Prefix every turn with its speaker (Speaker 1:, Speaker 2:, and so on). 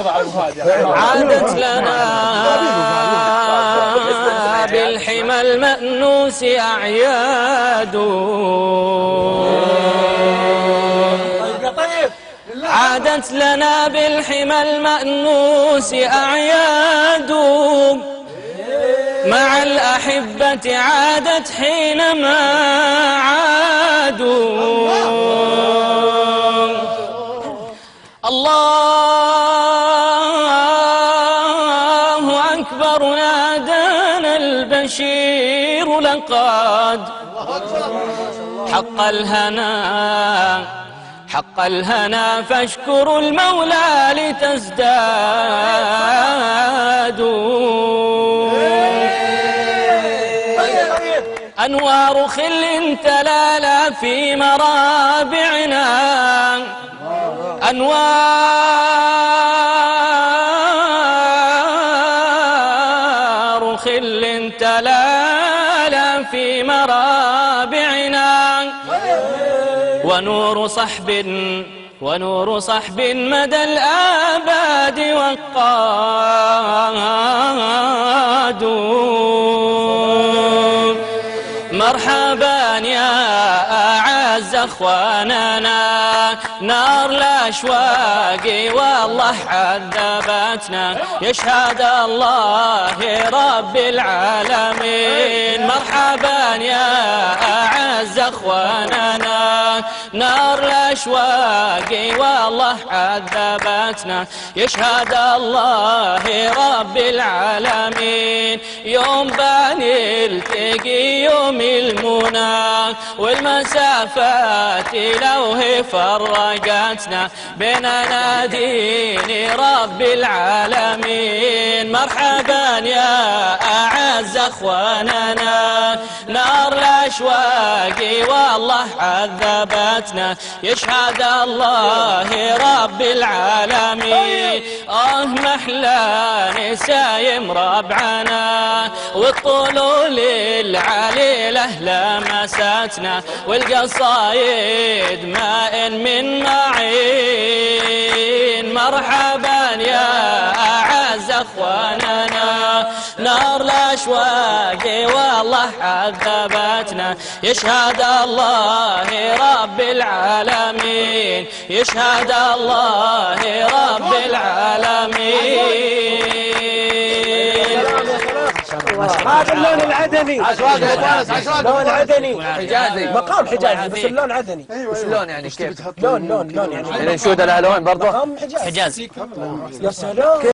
Speaker 1: عادت لنا بالحمى المأنوس أعياد، عادت لنا بالحمى المأنوس أعياد، مع الأحبة عادت حينما عادوا. الله أكبر نادانا البشير لقد حق الهنا، حق الهنا فاشكروا المولى لتزدادوا. أنوار خل تلالا في مرابعنا، أنوار خل تلالا في مرابعنا، ونور صحب مدى الآباد وقاد. مرحبا يا أعز أخواننا، نار الأشواق والله عذبتنا، يشهد الله رب العالمين. مرحبا يا أعز أخواننا، نار الأشواق والله عذبتنا، يشهد الله رب العالمين. يوم باني التقي يوم المنى، والمسافات لو هي فرقتنا، بيننا دين رب العالمين. مرحبا يا أعز أخواننا، نار الأشواق والله عذبتنا، يشهد الله رب العالمين. محلى نسايم ربعنا، والطلول العليلة لمستنا، والقصايد ماء من معين. مرحبا يا أعز أخواننا، نار الأشواق والله عذبتنا، يشهد الله رب العالمين، يشهد الله رب العالمين.
Speaker 2: هذا اللون العدني، لون عدني
Speaker 3: حجازي،
Speaker 2: مقام حجازي، بس اللون عدني.
Speaker 3: وش اللون يعني كيف؟
Speaker 2: لون يعني
Speaker 3: الانشوده لها لون برضه؟
Speaker 2: مقام حجازي. يا سلام.